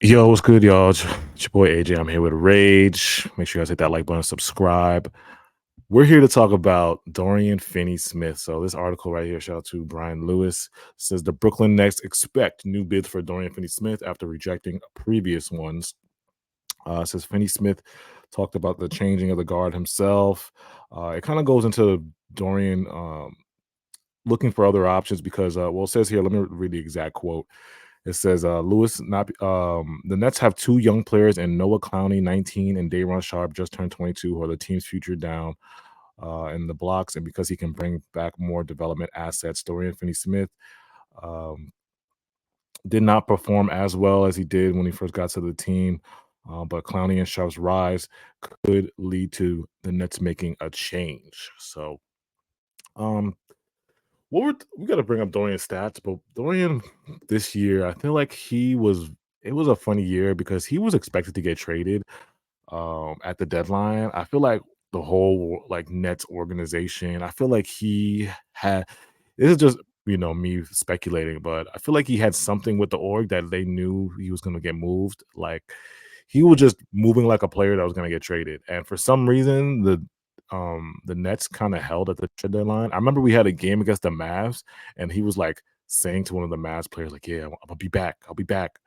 Yo, what's good, y'all? It's your boy AJ. I'm here with Rage. Make sure you guys hit that like button, subscribe. We're here to talk about Dorian Finney-Smith. So this article right here, shout out to Brian Lewis, says the Brooklyn Nets expect new bids for Dorian Finney-Smith after rejecting previous ones. Says Finney-Smith talked about the changing of the guard himself. It kind of goes into Dorian looking for other options because, well, it says here, let me read the exact quote. It says, Lewis, not the Nets have two young players in Noah Clowney, 19, and Day'Ron Sharp, just turned 22, who are the team's future down in the blocks. And because he can bring back more development assets, Dorian Finney-Smith um, did not perform as well as he did when he first got to the team. But Clowney and Sharp's rise could lead to the Nets making a change. So, um, we got to bring up Dorian's stats, but Dorian this year, I feel like it was a funny year because he was expected to get traded at the deadline. I feel like the whole like Nets organization, I feel like he had this is just me speculating, but I feel like he had something with the org that they knew he was going to get moved. Like he was just moving like a player that was going to get traded, and for some reason the Nets kind of held at the trade deadline. I remember we had a game against the Mavs, and he was like saying to one of the Mavs players, like, "Yeah, I'm gonna be back. I'll be back."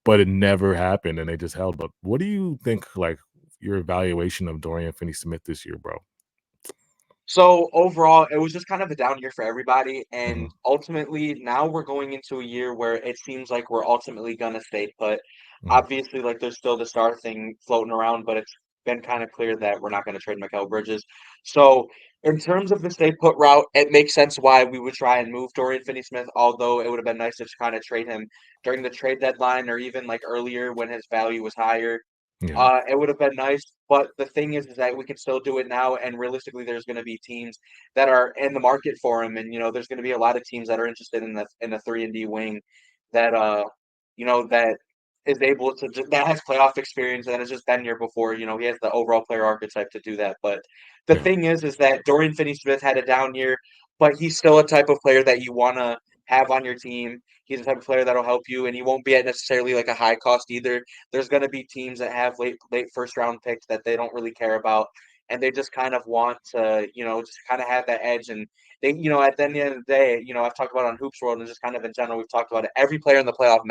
But it never happened, and they just held. But what do you think, like, your evaluation of Dorian Finney-Smith this year, bro? So overall, it was just kind of a down year for everybody, and Mhm, ultimately now we're going into a year where it seems like we're ultimately gonna stay put. mhm, Obviously, like there's still the star thing floating around, but it's been kind of clear that we're not gonna trade Mikal Bridges. So in terms of the stay put route, it makes sense why we would try and move Dorian Finney-Smith, although it would have been nice to just kind of trade him during the trade deadline or even like earlier when his value was higher. yeah, It would have been nice, but the thing is that we can still do it now, and realistically, there's going to be teams that are in the market for him, and there's going to be a lot of teams that are interested in the 3 and D wing that that is able to that has playoff experience and has just been here before. He has the overall player archetype to do that. But the yeah, thing is that Dorian Finney-Smith had a down year, but he's still a type of player that you want to have on your team. He's the type of player that'll help you, and he won't be at necessarily like a high cost either. There's going to be teams that have late first round picks that they don't really care about, and they just kind of want to just kind of have that edge. And they at the end of the day, I've talked about it on Hoops World and just kind of in general, we've talked about it. Every player in the playoffs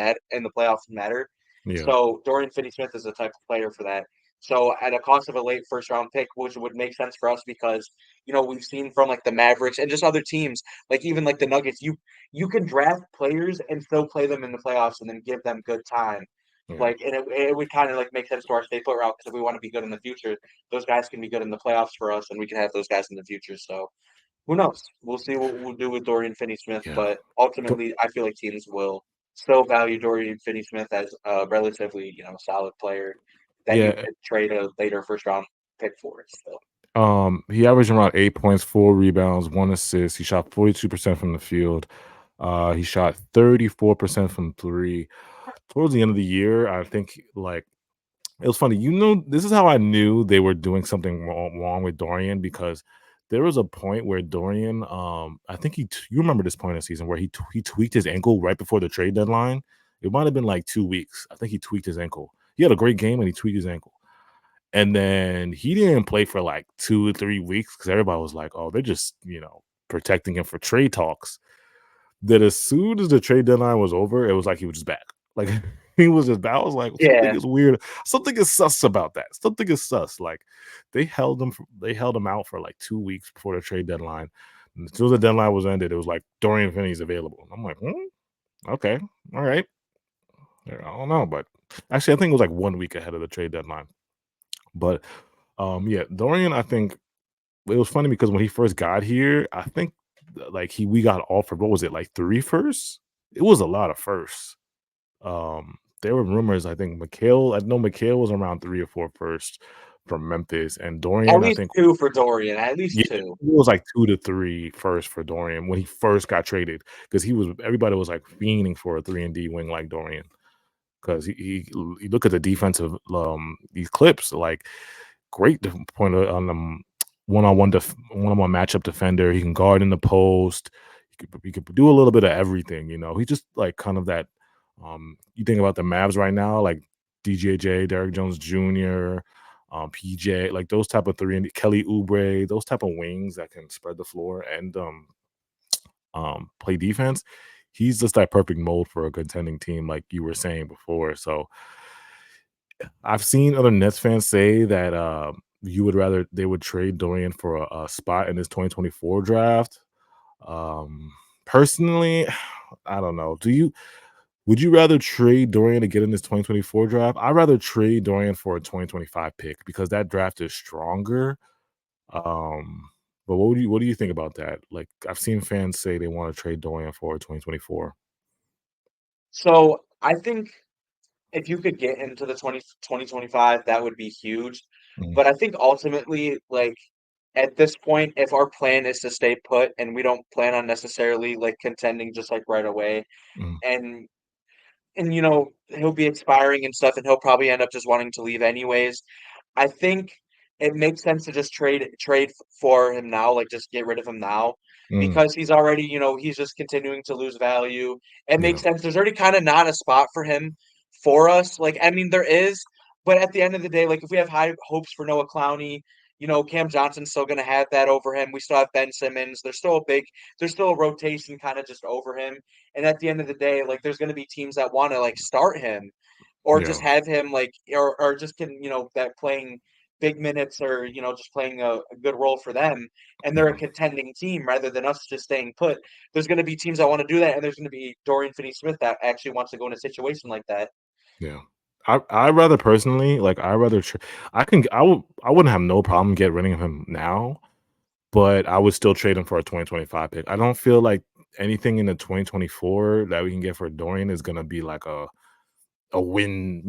matter. yeah, So Dorian Finney-Smith is the type of player for that. So at a cost of a late first round pick, which would make sense for us because we've seen from like the Mavericks and just other teams, like even like the Nuggets, you can draft players and still play them in the playoffs and then give them good time. yeah, Like, and it would kind of like make sense to our stay put route because if we want to be good in the future, those guys can be good in the playoffs for us, and we can have those guys in the future. So who knows? We'll see what we'll do with Dorian Finney-Smith, yeah. but Do- ultimately, I feel like teams will still value Dorian Finney-Smith as a relatively solid player that you yeah, could trade a later first round pick for. So. he averaged around 8 points, 4 rebounds, 1 assist. He shot 42% from the field. He shot 34% from 3. Towards the end of the year, I think, like, it was funny. This is how I knew they were doing something wrong with Dorian because there was a point where Dorian, I think you remember this point in the season where he tweaked his ankle right before the trade deadline. It might have been like 2 weeks. I think he tweaked his ankle. He had a great game and he tweaked his ankle. And then he didn't play for like 2 or 3 weeks because everybody was like, oh, they're just, protecting him for trade talks. That as soon as the trade deadline was over, it was like he was just back. Like he was just back. I was like, something Yeah, is weird. Something is sus about that. Something is sus. Like they held him out for like 2 weeks before the trade deadline. And as soon as the deadline was ended, it was like Dorian Finney's available. And I'm like, okay, all right. Yeah, I don't know, but actually, I think it was like 1 week ahead of the trade deadline. But yeah, Dorian, I think it was funny because when he first got here, I think like we got offered, what was it, like 3 firsts? It was a lot of firsts. There were rumors, I know Mikhail was around 3 or 4 firsts from Memphis, and at Dorian, I least think, two for Dorian. At yeah, least it two. was like 2 to 3 firsts for Dorian when he first got traded because everybody was like fiending for a 3 and D wing like Dorian because you look at the defensive these clips, like great point on them one-on-one matchup defender. He can guard in the post. He could do a little bit of everything. He's just like kind of that. You think about the Mavs right now, like DJJ, Derrick Jones Jr., PJ, like those type of three, and Kelly Oubre, those type of wings that can spread the floor and play defense. He's just that perfect mold for a contending team, like you were saying before. So I've seen other Nets fans say that they would trade Dorian for a spot in this 2024 draft. Personally, I don't know. Would you rather trade Dorian to get in this 2024 draft? I'd rather trade Dorian for a 2025 pick because that draft is stronger. Um, but what do you think about that? Like I've seen fans say they want to trade Dorian for 2024. So I think if you could get into the 2025, that would be huge. Mm, But I think ultimately, like at this point, if our plan is to stay put and we don't plan on necessarily like contending just like right away, mm, and he'll be expiring and stuff, and he'll probably end up just wanting to leave anyways. I think it makes sense to just for him now, like just get rid of him now mm, because he's already, he's just continuing to lose value. It makes yeah, sense. There's already kind of not a spot for him for us. Like, I mean, there is, but at the end of the day, like if we have high hopes for Noah Clowney, Cam Johnson's still going to have that over him. We still have Ben Simmons. There's still a rotation kind of just over him. And at the end of the day, like there's going to be teams that want to like start him or just yeah, have him like or just can that playing big minutes or just playing a good role for them and they're a yeah, contending team rather than us just staying put. There's going to be teams that want to do that and there's going to be Dorian Finney-Smith that actually wants to go in a situation like that. yeah. I rather personally like I rather I wouldn't have no problem get rid of him now, but I would still trade him for a 2025 pick. I don't feel like anything in the 2024 that we can get for Dorian is gonna be like a win,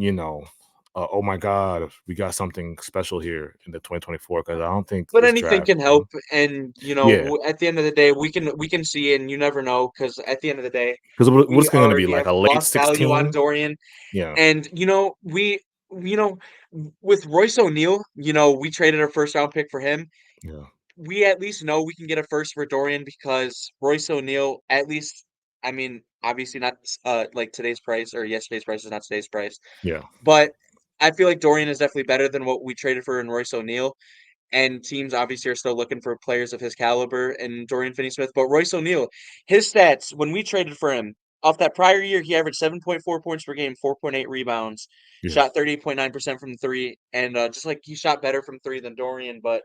oh my god, we got something special here in the 2024 because I don't think But this anything draft. can help, and Yeah, at the end of the day, we can see, and you never know, because at the end of the day, because we what's going to be already like have a late lost value on 16? Dorian. Yeah, And you know, with Royce O'Neal, we traded our first round pick for him. yeah, We at least know we can get a first for Dorian because Royce O'Neal, at least, I mean, obviously not like today's price or yesterday's price is not today's price, yeah, but I feel like Dorian is definitely better than what we traded for in Royce O'Neal. And teams obviously are still looking for players of his caliber and Dorian Finney-Smith. But Royce O'Neal, his stats when we traded for him, off that prior year, he averaged 7.4 points per game, 4.8 rebounds, yeah, shot 38.9% from three, and just like he shot better from three than Dorian, but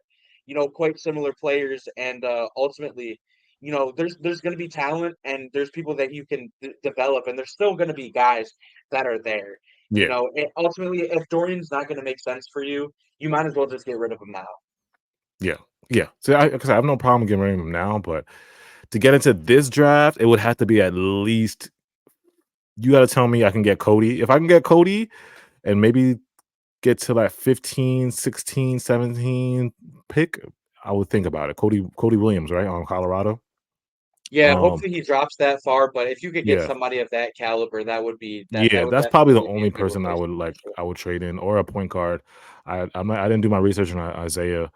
quite similar players. And ultimately, there's going to be talent and there's people that you can develop, and there's still going to be guys that are there. yeah, Ultimately, if Dorian's not going to make sense for you, you might as well just get rid of him now. yeah, yeah. So because I have no problem getting rid of him now, but to get into this draft, it would have to be at least you got to tell me I can get Cody. If I can get Cody and maybe get to that 15, 16, 17 pick, I would think about it. Cody Williams, right? On Colorado. Yeah, Um, hopefully he drops that far, but if you could get yeah. somebody of that caliber, that Yeah, would that's probably the definitely be only a good person replacement for sure. I would trade in or a point guard. I didn't do my research on Isaiah,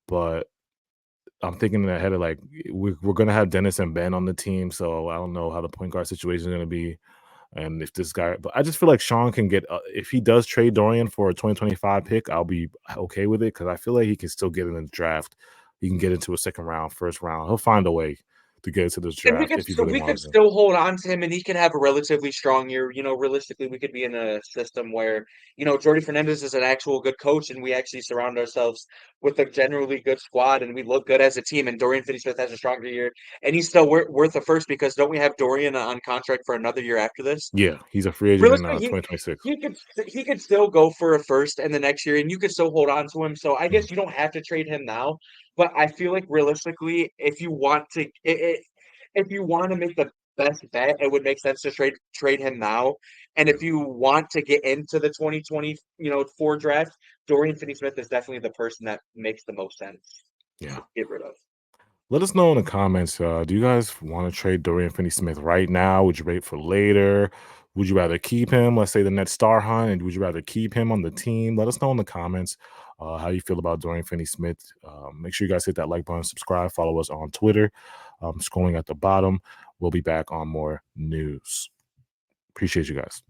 but I'm thinking ahead of like we're gonna have Dennis and Ben on the team, so I don't know how the point guard situation is gonna be. And if this guy, but I just feel like Sean can get if he does trade Dorian for a 2025 pick, I'll be okay with it because I feel like he can still get in the draft. He can get into a second round, first round. He'll find a way to get into this And we draft could if he still really we could wants to. still hold on to him, and he could have a relatively strong year. Realistically, we could be in a system where Jordy Fernandez is an actual good coach, and we actually surround ourselves with a generally good squad, and we look good as a team. And Dorian Finney-Smith has a stronger year, and he's still worth a first because don't we have Dorian on contract for another year after this? Yeah, he's a free agent in Realistically, 2026. he could still go for a first in the next year, and you could still hold on to him. So I Mhm. guess you don't have to trade him now, but I feel like realistically, if you want to make the best bet, it would make sense to trade him now. And Yeah, if you want to get into the 2020 four draft, Dorian Finney-Smith is definitely the person that makes the most sense yeah. to get rid of. Let us know in the comments. Do you guys want to trade Dorian Finney-Smith right now? Would you wait for later? Would you rather keep him? Let's say the next star hunt, and would you rather keep him on the team? Let us know in the comments how you feel about Dorian Finney-Smith. Make sure you guys hit that like button, subscribe, follow us on Twitter. Scrolling at the bottom. We'll be back on more news. Appreciate you guys.